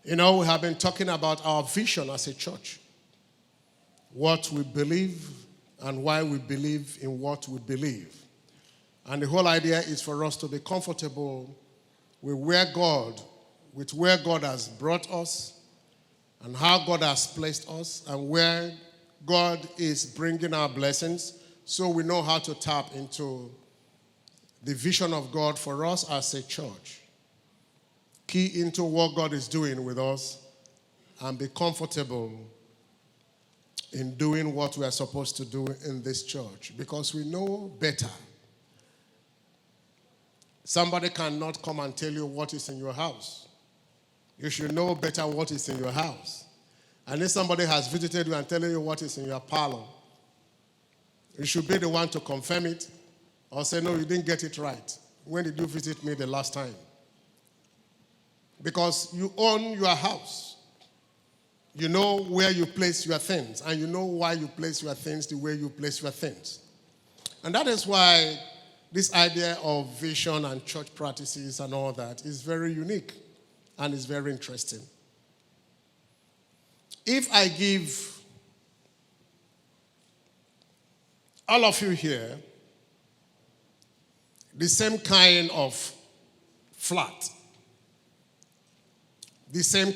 You know, we have been talking about our vision as a church, what we believe and why we believe in what we believe. And the whole idea is for us to be comfortable with where God has brought us and how God has placed us and where God is bringing our blessings, so we know how to tap into the vision of God for us as a church. Key into what God is doing with us and be comfortable in doing what we are supposed to do in this church because we know better. Somebody cannot come and tell you what is in your house. You should know better what is in your house. And if somebody has visited you and telling you what is in your parlor, you should be the one to confirm it or say, no, you didn't get it right. When did you visit me the last time? Because you own your house. You know where you place your things, and you know why you place your things the way you place your things. And that is why this idea of vision and church practices and all that is very unique and is very interesting. If I give all of you here the same kind of flat, the same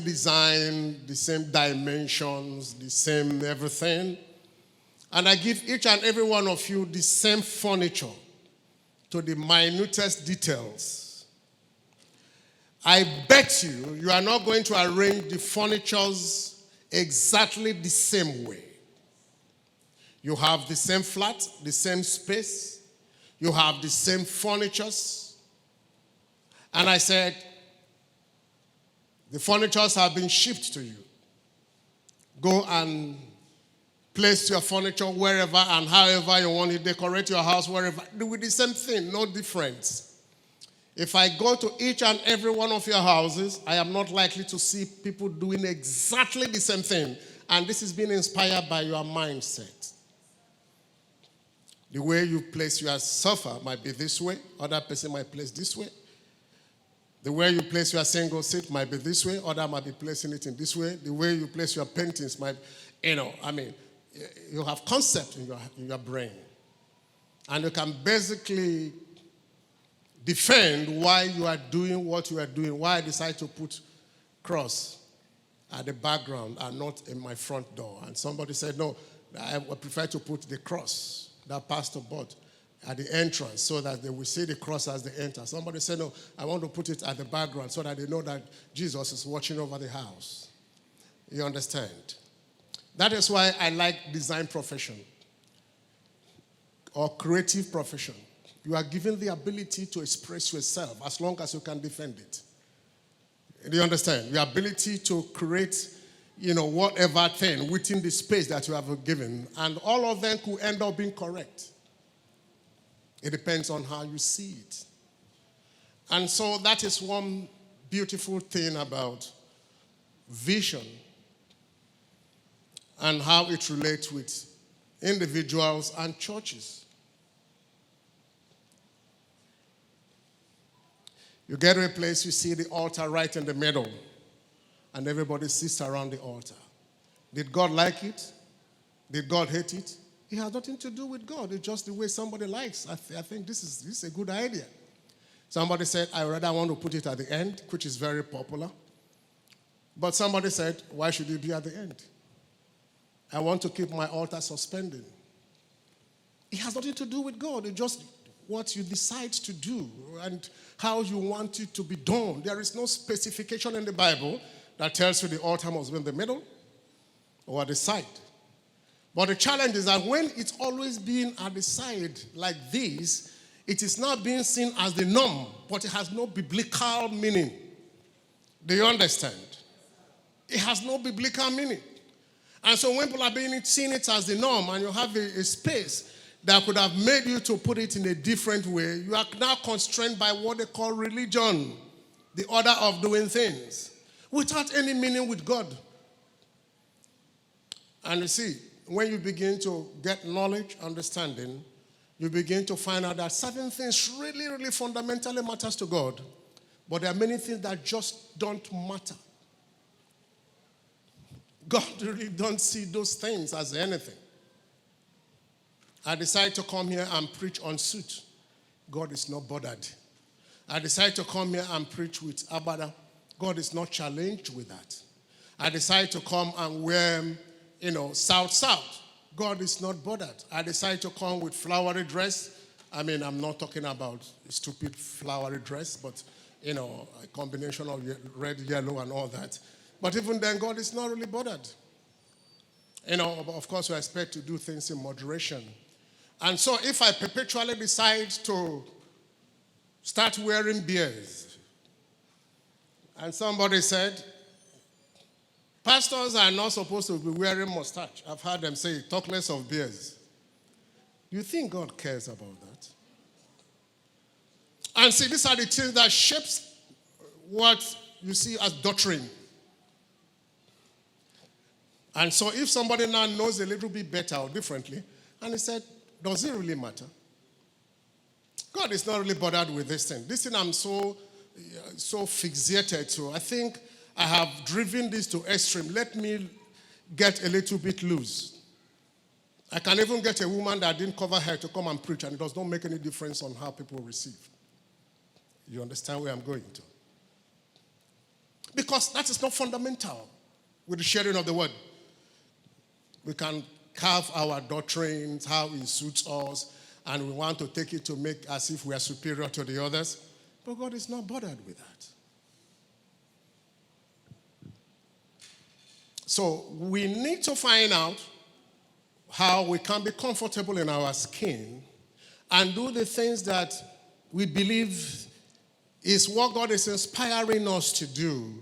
design, the same dimensions, the same everything, and I give each and every one of you the same furniture to the minutest details, I bet you are not going to arrange the furnitures exactly the same way. You have the same flat, the same space, you have the same furnitures. And I said, the furnitures have been shipped to you. Go and place your furniture wherever and however you want to decorate your house, wherever. Do the same thing, no difference. If I go to each and every one of your houses, I am not likely to see people doing exactly the same thing. And this is being inspired by your mindset. The way you place your sofa might be this way. Other person might place this way. The way you place your single seat might be this way. Other might be placing it in this way. The way you place your paintings might, you have concept in your brain. And you can basically defend why you are doing what you are doing, why I decide to put cross at the background and not in my front door. And somebody said, no, I prefer to put the cross that pastor bought at the entrance so that they will see the cross as they enter. Somebody said, no, I want to put it at the background so that they know that Jesus is watching over the house. You understand? That is why I like design profession or creative profession. You are given the ability to express yourself as long as you can defend it. Do you understand? Your ability to create, whatever thing within the space that you have given. And all of them could end up being correct. It depends on how you see it. And so that is one beautiful thing about vision and how it relates with individuals and churches. You get to a place, you see the altar right in the middle, and everybody sits around the altar. Did God like it? Did God hate it? It has nothing to do with God. It's just the way somebody likes. I think this is a good idea. Somebody said, I rather want to put it at the end, which is very popular. But somebody said, why should it be at the end? I want to keep my altar suspended. It has nothing to do with God. It's just what you decide to do and how you want it to be done. There is no specification in the Bible that tells you the altar must be in the middle or at the side. But the challenge is that when it's always been at the side like this, it is not being seen as the norm, but it has no biblical meaning. Do you understand? It has no biblical meaning. And so when people are seeing it as the norm and you have a space that could have made you to put it in a different way, you are now constrained by what they call religion, the order of doing things, without any meaning with God. And you see, when you begin to get knowledge, understanding, you begin to find out that certain things really, really fundamentally matters to God, But there are many things that just don't matter. God really don't see those things as anything. I decide to come here and preach on suit. God is not bothered. I decide to come here and preach with abada. God is not challenged with that. I decide to come and wear, south. God is not bothered. I decide to come with flowery dress. I'm not talking about stupid flowery dress, but, a combination of red, yellow, and all that. But even then, God is not really bothered. Of course, we expect to do things in moderation. And so if I perpetually decide to start wearing beards, and somebody said, pastors are not supposed to be wearing mustache. I've heard them say, talk less of beards. You think God cares about that? And see, these are the things that shapes what you see as doctrine. And so if somebody now knows a little bit better or differently, and he said, does it really matter? God is not really bothered with this thing. This thing I'm so fixated to. I think I have driven this to extreme. Let me get a little bit loose. I can even get a woman that didn't cover her to come and preach, and it does not make any difference on how people receive. You understand where I'm going to? Because that is not fundamental with the sharing of the word. We can carve our doctrines, how it suits us, and we want to take it to make as if we are superior to the others. But God is not bothered with that. So we need to find out how we can be comfortable in our skin and do the things that we believe is what God is inspiring us to do,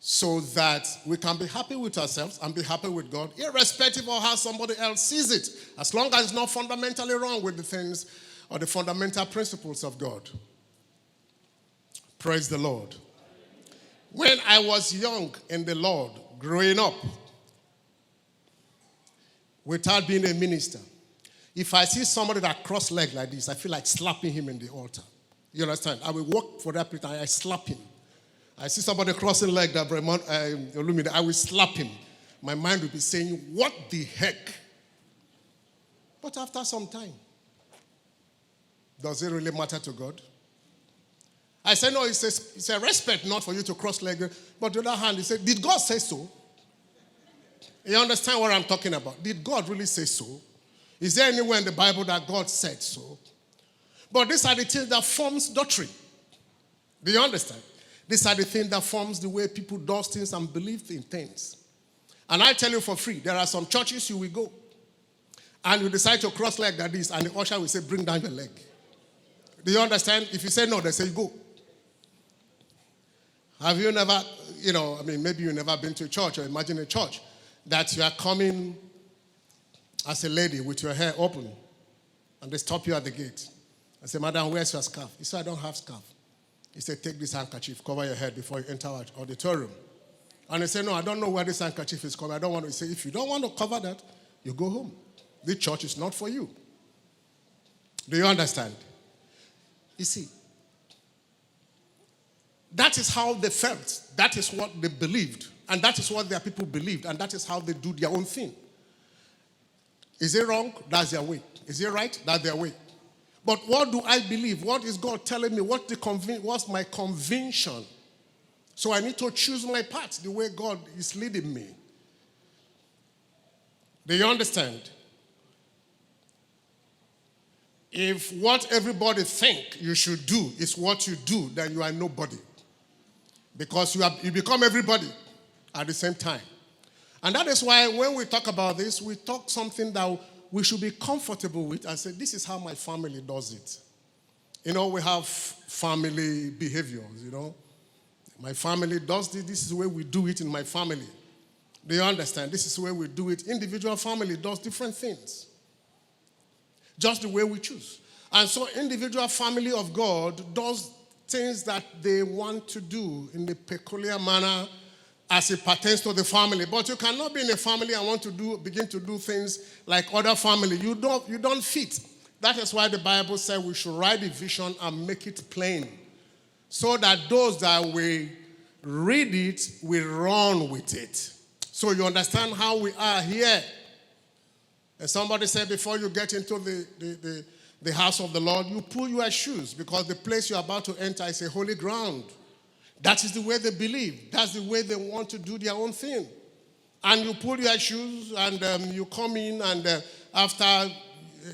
so that we can be happy with ourselves and be happy with God, irrespective of how somebody else sees it, as long as it's not fundamentally wrong with the things or the fundamental principles of God. Praise the Lord. When I was young in the Lord, growing up, without being a minister, if I see somebody that cross-legged like this, I feel like slapping him in the altar. You understand? I will walk for that place and I slap him. I see somebody crossing leg that I will slap him. My mind will be saying, what the heck? But after some time, does it really matter to God? I said, no, it's a respect not for you to cross leg. But on the other hand, he said, did God say so? You understand what I'm talking about? Did God really say so? Is there anywhere in the Bible that God said so? But these are the things that forms doctrine. Do you understand? These are the things that forms the way people do things and believe in things. And I tell you for free, there are some churches you will go, and you decide to cross leg like this, and the usher will say, bring down your leg. Do you understand? If you say no, they say go. Have you never, maybe you've never been to a church, or imagine a church that you are coming as a lady with your hair open, and they stop you at the gate and say, madam, where's your scarf? You say, I don't have scarf. He said, take this handkerchief, cover your head before you enter our auditorium. And he said, no, I don't know where this handkerchief is covered. I don't want to. He said, if you don't want to cover that, you go home. The church is not for you. Do you understand? You see, that is how they felt. That is what they believed. And that is what their people believed. And that is how they do their own thing. Is it wrong? That's their way. Is it right? That's their way. But what do I believe? What is God telling me? What's my conviction? So I need to choose my path the way God is leading me. Do you understand? If what everybody think you should do is what you do, then you are nobody. Because you become everybody at the same time. And that is why when we talk about this, we talk something that we should be comfortable with and say, this is how my family does it. We have family behaviors, My family does this. This is the way we do it in my family. Do you understand? This is the way we do it. Individual family does different things. Just the way we choose. And so individual family of God does things that they want to do in the peculiar manner as it pertains to the family. But you cannot be in a family and want to begin to do things like other family. You don't fit. That is why the Bible said we should write the vision and make it plain, so that those that will read it will run with it. So you understand how we are here. And somebody said before you get into the house of the Lord, you pull your shoes because the place you're about to enter is a holy ground. That is the way they believe. That's the way they want to do their own thing. And you pull your shoes and you come in, and after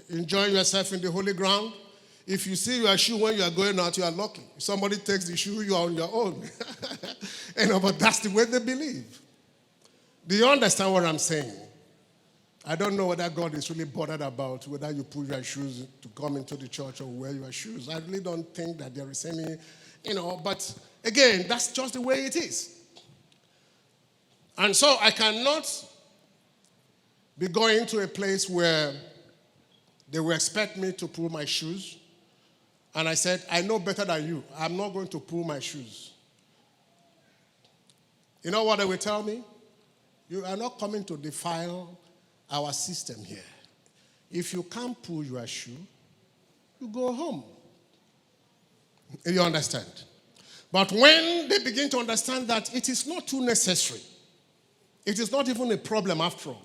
enjoying yourself in the holy ground, if you see your shoe when you are going out, you are lucky. If somebody takes the shoe, you are on your own. But that's the way they believe. Do you understand what I'm saying? I don't know whether God is really bothered about whether you pull your shoes to come into the church or wear your shoes. I really don't think that there is any, but again, that's just the way it is. And so I cannot be going to a place where they will expect me to pull my shoes. And I said, I know better than you. I'm not going to pull my shoes. You know what they will tell me? You are not coming to defile our system here. If you can't pull your shoe, you go home. You understand? But when they begin to understand that it is not too necessary, it is not even a problem after all,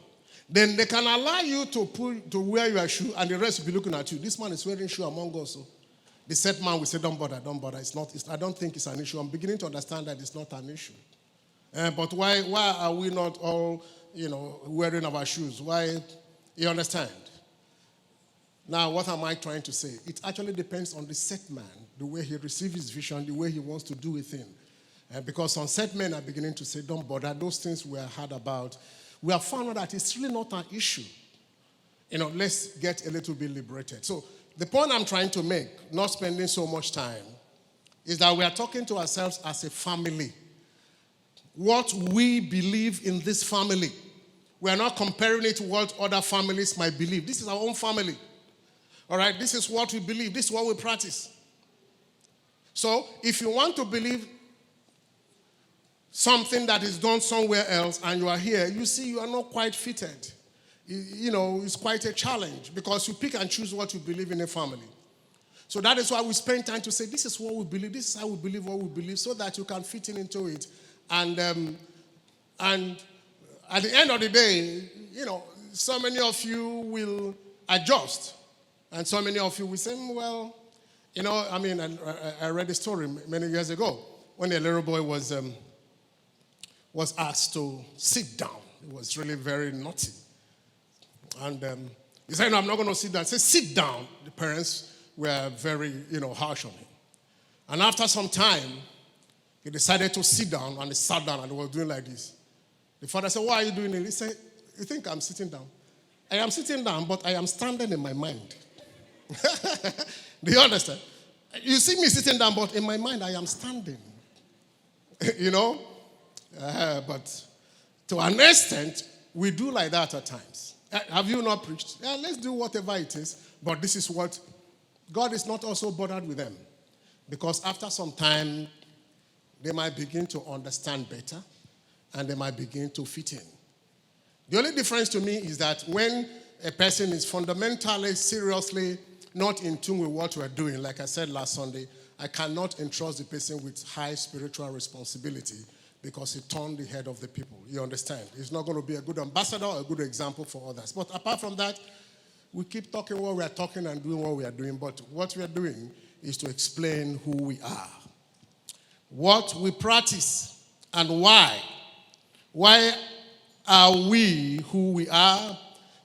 then they can allow you to wear your shoe and the rest will be looking at you. This man is wearing shoe among us. So the set man will say, don't bother. I don't think it's an issue. I'm beginning to understand that it's not an issue. But why are we not all, wearing our shoes? Why? You understand? Now, what am I trying to say? It actually depends on the set man, the way he receives his vision, the way he wants to do a thing. Because some set men are beginning to say, don't bother. Those things we are heard about, we have found out that it's really not an issue. Let's get a little bit liberated. So the point I'm trying to make, not spending so much time, is that we are talking to ourselves as a family. What we believe in this family. We are not comparing it to what other families might believe. This is our own family. All right? This is what we believe. This is what we practice. So if you want to believe something that is done somewhere else and you are here, you see you are not quite fitted. It's quite a challenge because you pick and choose what you believe in a family. So that is why we spend time to say, this is what we believe, this is how we believe what we believe, so that you can fit into it. And at the end of the day, so many of you will adjust. And so many of you will say, well, I read a story many years ago when a little boy was asked to sit down. It was really very naughty. And he said, no, I'm not going to sit down. He said, sit down. The parents were very, harsh on him. And after some time, he decided to sit down, and he sat down and he was doing like this. The father said, why are you doing it? He said, you think I'm sitting down? I am sitting down, but I am standing in my mind. Do you understand? You see me sitting down, but in my mind, I am standing. But to an extent, we do like that at times. Have you not preached? Yeah, let's do whatever it is, but this is what God is not also bothered with them. Because after some time, they might begin to understand better and they might begin to fit in. The only difference to me is that when a person is fundamentally, seriously not in tune with what we're doing, like I said last Sunday, I cannot entrust the person with high spiritual responsibility because he turned the head of the people. You understand? He's not going to be a good ambassador or a good example for others. But apart from that, we keep talking what we are talking and doing what we are doing. But what we are doing is to explain who we are, what we practice, and why. Why are we who we are?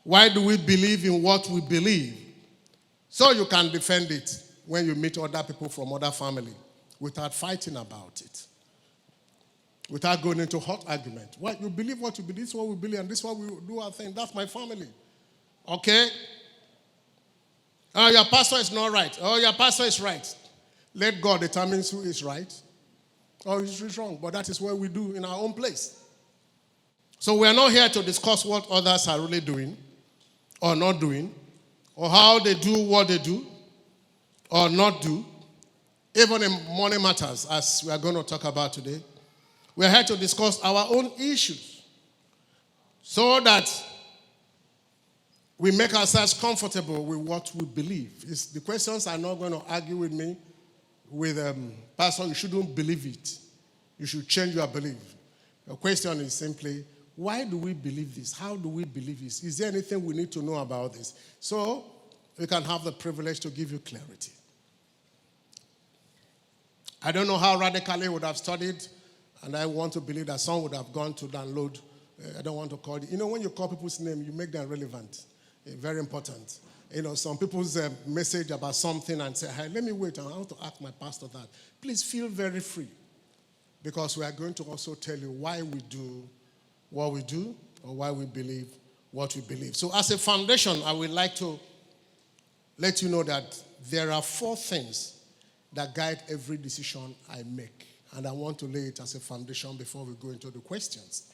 Why do we believe in what we believe? So you can defend it when you meet other people from other family without fighting about it, without going into hot argument. What you believe, what you believe, this is what we believe, and this is what we do our thing. That's my family. Okay? Oh, your pastor is not right. Oh, your pastor is right. Let God determine who is right or who is wrong. But that is what we do in our own place. So we are not here to discuss what others are really doing or not doing, or how they do what they do or not do, even in money matters, as we are going to talk about today. We are here to discuss our own issues so that we make ourselves comfortable with what we believe. The questions are not going to argue with me. with Pastor, you shouldn't believe it. You should change your belief. The question is simply, why do we believe this? How do we believe this? Is there anything we need to know about this? So we can have the privilege to give you clarity. I don't know how radically would have studied, and I want to believe that some would have gone to download. I don't want to call it. You know, when you call people's name, you make them relevant. Very important. You know, some people's message about something and say, hey, let me wait. I want to ask my pastor that. Please feel very free, because we are going to also tell you why we do what we do or why we believe what we believe. So as a foundation, I would like to let you know that there are 4 things that guide every decision I make. And I want to lay it as a foundation before we go into the questions.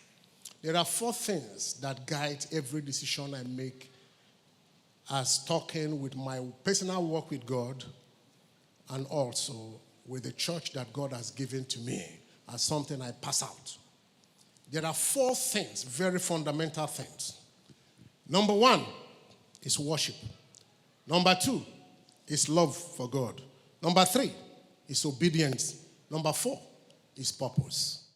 There are 4 things that guide every decision I make as talking with my personal work with God and also with the church that God has given to me as something I pass out. There are 4 things, very fundamental things. Number 1 is worship. Number 2 is love for God. Number 3 is obedience. Number 4 is purpose.